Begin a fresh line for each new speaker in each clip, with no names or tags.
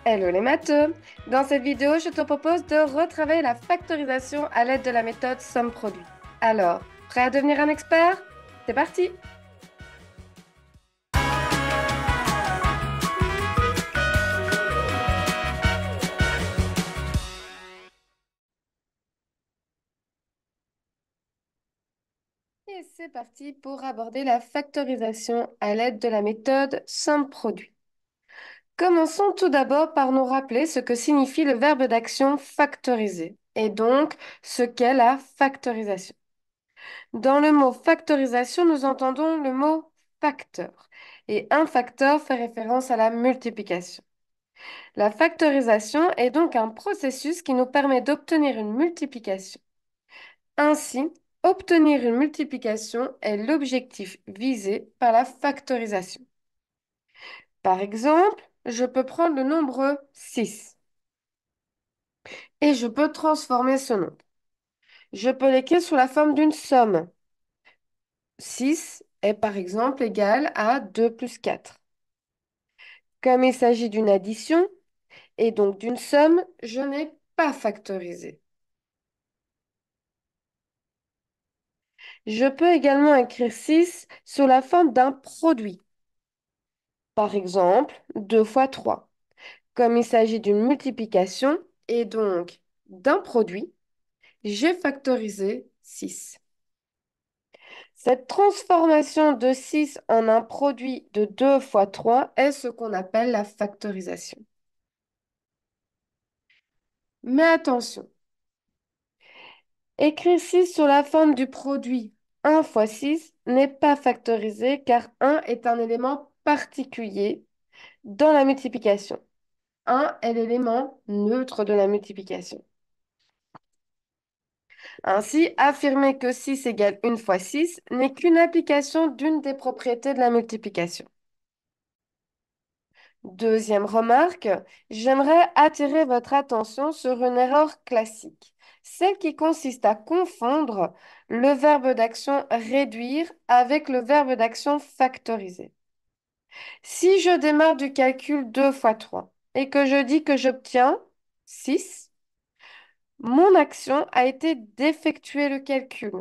Hello les matheux! Dans cette vidéo, je te propose de retravailler la factorisation à l'aide de la méthode somme-produit. Alors, prêt à devenir un expert? C'est parti! Et c'est parti pour aborder la factorisation à l'aide de la méthode somme-produit. Commençons tout d'abord par nous rappeler ce que signifie le verbe d'action factoriser et donc ce qu'est la factorisation. Dans le mot factorisation, nous entendons le mot facteur. Et un facteur fait référence à la multiplication. La factorisation est donc un processus qui nous permet d'obtenir une multiplication. Ainsi, obtenir une multiplication est l'objectif visé par la factorisation. Par exemple, je peux prendre le nombre 6 et je peux transformer ce nombre. Je peux l'écrire sous la forme d'une somme. 6 est par exemple égal à 2 plus 4. Comme il s'agit d'une addition et donc d'une somme, je n'ai pas factorisé. Je peux également écrire 6 sous la forme d'un produit. Par exemple, 2 fois 3. Comme il s'agit d'une multiplication et donc d'un produit, j'ai factorisé 6. Cette transformation de 6 en un produit de 2 fois 3 est ce qu'on appelle la factorisation. Mais attention, écrire 6 sous la forme du produit 1 fois 6 n'est pas factorisé car 1 est un élément particulier dans la multiplication. 1 est l'élément neutre de la multiplication. Ainsi, affirmer que 6 égale 1 fois 6 n'est qu'une application d'une des propriétés de la multiplication. Deuxième remarque, j'aimerais attirer votre attention sur une erreur classique, celle qui consiste à confondre le verbe d'action réduire avec le verbe d'action factoriser. Si je démarre du calcul 2 fois 3 et que je dis que j'obtiens 6, mon action a été d'effectuer le calcul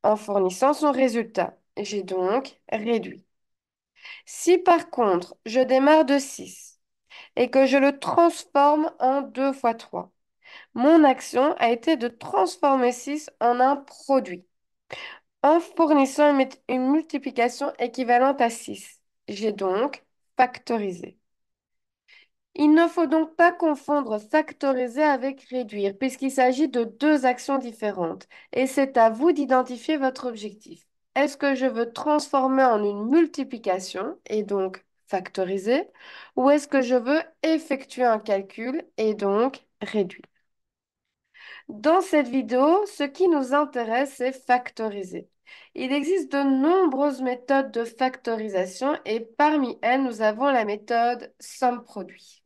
en fournissant son résultat. J'ai donc réduit. Si par contre je démarre de 6 et que je le transforme en 2 fois 3, mon action a été de transformer 6 en un produit en fournissant une multiplication équivalente à 6. J'ai donc factorisé. Il ne faut donc pas confondre factoriser avec réduire, puisqu'il s'agit de deux actions différentes, et c'est à vous d'identifier votre objectif. Est-ce que je veux transformer en une multiplication, et donc factoriser, ou est-ce que je veux effectuer un calcul, et donc réduire? Dans cette vidéo, ce qui nous intéresse, c'est factoriser. Il existe de nombreuses méthodes de factorisation, et parmi elles, nous avons la méthode somme-produit.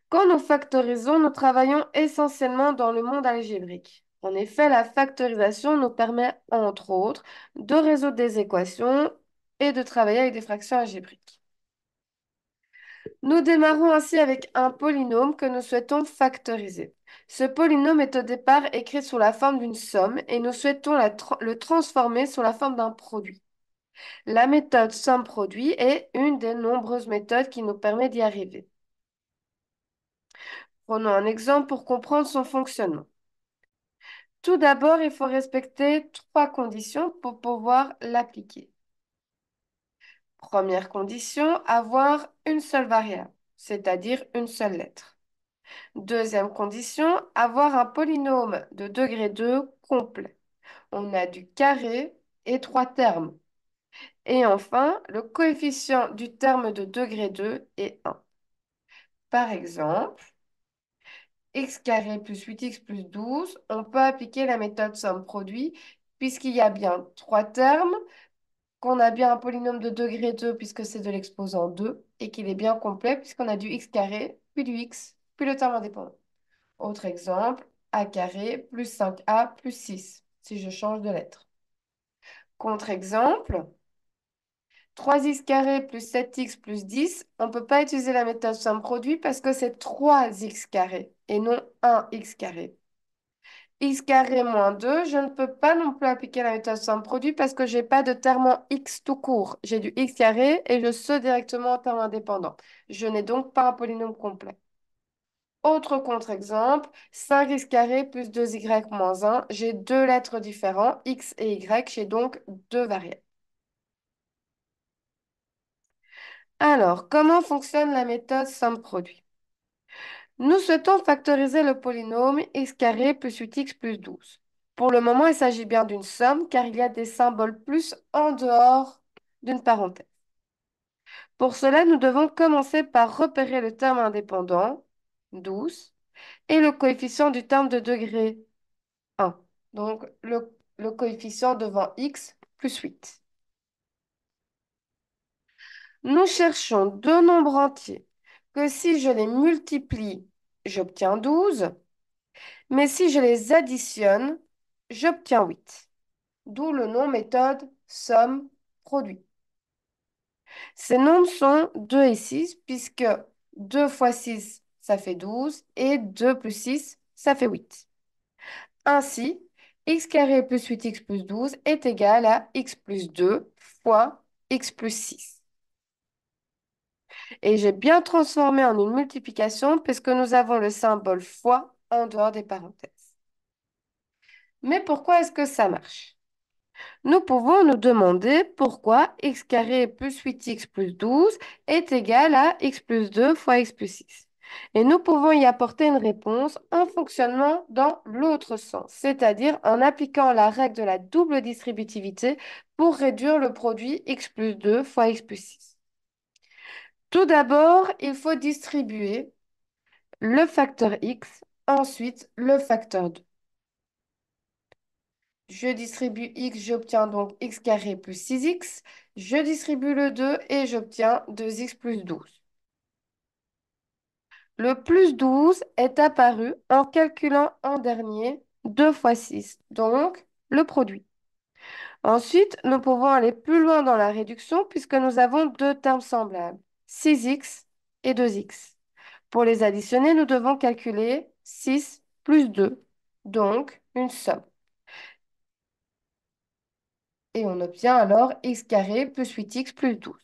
Quand nous factorisons, nous travaillons essentiellement dans le monde algébrique. En effet, la factorisation nous permet, entre autres, de résoudre des équations et de travailler avec des fractions algébriques. Nous démarrons ainsi avec un polynôme que nous souhaitons factoriser. Ce polynôme est au départ écrit sous la forme d'une somme et nous souhaitons le transformer sous la forme d'un produit. La méthode somme-produit est une des nombreuses méthodes qui nous permet d'y arriver. Prenons un exemple pour comprendre son fonctionnement. Tout d'abord, il faut respecter trois conditions pour pouvoir l'appliquer. Première condition, avoir une seule variable, c'est-à-dire une seule lettre. Deuxième condition, avoir un polynôme de degré 2 complet. On a du carré et trois termes. Et enfin, le coefficient du terme de degré 2 est 1. Par exemple, x carré plus 8x plus 12, on peut appliquer la méthode somme-produit puisqu'il y a bien trois termes, qu'on a bien un polynôme de degré 2 puisque c'est de l'exposant 2 et qu'il est bien complet puisqu'on a du x carré, puis du x, puis le terme indépendant. Autre exemple, a carré plus 5a plus 6 si je change de lettre. Contre-exemple, 3x carré plus 7x plus 10, on ne peut pas utiliser la méthode somme produit parce que c'est 3x carré et non 1x carré. X carré moins 2, je ne peux pas non plus appliquer la méthode somme produit parce que je n'ai pas de terme en x tout court. J'ai du x carré et je saute directement en terme indépendant. Je n'ai donc pas un polynôme complet. Autre contre-exemple, 5x carré plus 2y moins 1. J'ai deux lettres différentes, x et y, j'ai donc deux variables. Alors, comment fonctionne la méthode somme-produit? Nous souhaitons factoriser le polynôme x carré plus 8x plus 12. Pour le moment, il s'agit bien d'une somme car il y a des symboles plus en dehors d'une parenthèse. Pour cela, nous devons commencer par repérer le terme indépendant, 12, et le coefficient du terme de degré, 1. Donc, le coefficient devant x plus 8. Nous cherchons deux nombres entiers que si je les multiplie, j'obtiens 12. Mais si je les additionne, j'obtiens 8. D'où le nom méthode somme-produit. Ces nombres sont 2 et 6, puisque 2 fois 6, ça fait 12, et 2 plus 6, ça fait 8. Ainsi, x carré plus 8x plus 12 est égal à x plus 2 fois x plus 6. Et j'ai bien transformé en une multiplication, puisque nous avons le symbole fois en dehors des parenthèses. Mais pourquoi est-ce que ça marche? Nous pouvons nous demander pourquoi x carré plus 8x plus 12 est égal à x plus 2 fois x plus 6. Et nous pouvons y apporter une réponse en fonctionnant dans l'autre sens, c'est-à-dire en appliquant la règle de la double distributivité pour réduire le produit x plus 2 fois x plus 6. Tout d'abord, il faut distribuer le facteur x, ensuite le facteur 2. Je distribue x, j'obtiens donc x carré plus 6x. Je distribue le 2 et j'obtiens 2x plus 12. Le plus 12 est apparu en calculant en dernier 2 fois 6, donc le produit. Ensuite, nous pouvons aller plus loin dans la réduction puisque nous avons deux termes semblables, 6x et 2x. Pour les additionner, nous devons calculer 6 plus 2, donc une somme. Et on obtient alors x carré plus 8x plus 12.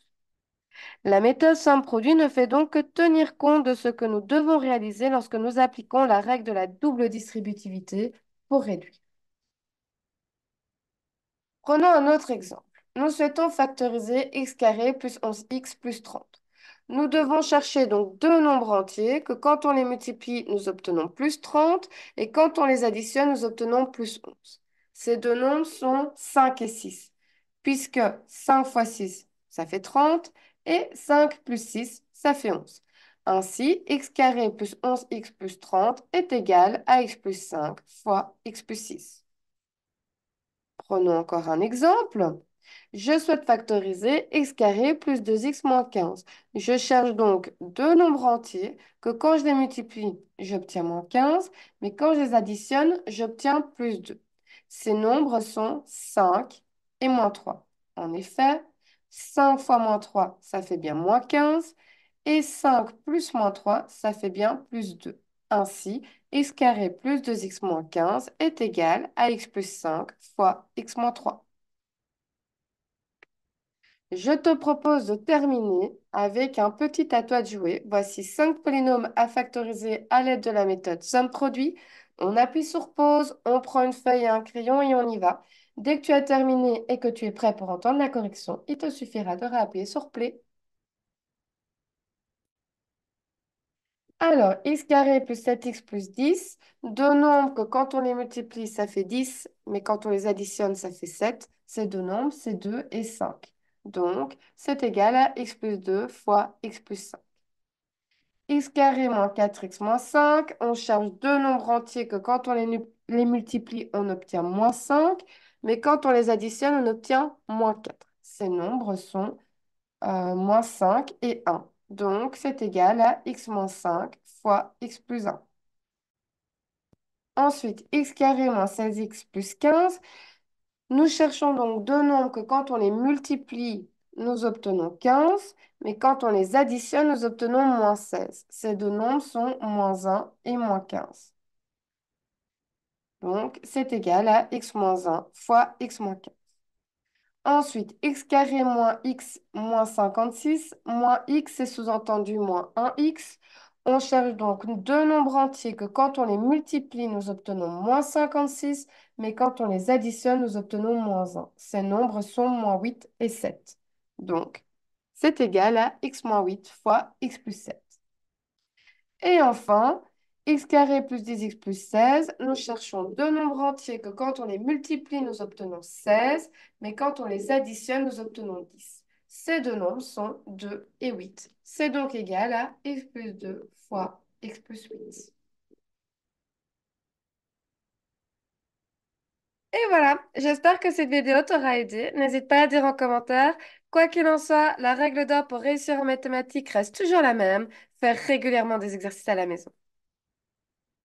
La méthode somme-produit ne fait donc que tenir compte de ce que nous devons réaliser lorsque nous appliquons la règle de la double distributivité pour réduire. Prenons un autre exemple. Nous souhaitons factoriser x carré plus 11x plus 30. Nous devons chercher donc deux nombres entiers que quand on les multiplie, nous obtenons plus 30 et quand on les additionne, nous obtenons plus 11. Ces deux nombres sont 5 et 6, puisque 5 fois 6, ça fait 30 et 5 plus 6, ça fait 11. Ainsi, x carré plus 11x plus 30 est égal à x plus 5 fois x plus 6. Prenons encore un exemple. Je souhaite factoriser x carré plus 2x moins 15. Je cherche donc deux nombres entiers que quand je les multiplie, j'obtiens moins 15, mais quand je les additionne, j'obtiens plus 2. Ces nombres sont 5 et moins 3. En effet, 5 fois moins 3, ça fait bien moins 15, et 5 plus moins 3, ça fait bien plus 2. Ainsi, x carré plus 2x moins 15 est égal à x plus 5 fois x moins 3. Je te propose de terminer avec un petit à toi de jouer. Voici 5 polynômes à factoriser à l'aide de la méthode somme-produit. On appuie sur pause, on prend une feuille et un crayon et on y va. Dès que tu as terminé et que tu es prêt pour entendre la correction, il te suffira de réappuyer sur play. Alors, x carré plus 7x plus 10, deux nombres que quand on les multiplie, ça fait 10, mais quand on les additionne, ça fait 7. Ces deux nombres, c'est 2 et 5. Donc, c'est égal à x plus 2 fois x plus 5. X carré moins 4x moins 5, on cherche deux nombres entiers que quand on les multiplie, on obtient moins 5, mais quand on les additionne, on obtient moins 4. Ces nombres sont moins 5 et 1. Donc, c'est égal à x moins 5 fois x plus 1. Ensuite, x carré moins 16x plus 15. Nous cherchons donc deux nombres que quand on les multiplie, nous obtenons 15, mais quand on les additionne, nous obtenons moins 16. Ces deux nombres sont moins 1 et moins 15. Donc, c'est égal à x moins 1 fois x moins 15. Ensuite, x carré moins x moins 56, moins x, c'est sous-entendu moins 1x. On cherche donc deux nombres entiers que quand on les multiplie, nous obtenons moins 56, mais quand on les additionne, nous obtenons moins 1. Ces nombres sont moins 8 et 7. Donc, c'est égal à x moins 8 fois x plus 7. Et enfin, x carré plus 10x plus 16, nous cherchons deux nombres entiers que quand on les multiplie, nous obtenons 16, mais quand on les additionne, nous obtenons 10. Ces deux nombres sont 2 et 8. C'est donc égal à x plus 2 fois x plus 8. Et voilà, j'espère que cette vidéo t'aura aidé. N'hésite pas à dire en commentaire. Quoi qu'il en soit, la règle d'or pour réussir en mathématiques reste toujours la même, faire régulièrement des exercices à la maison.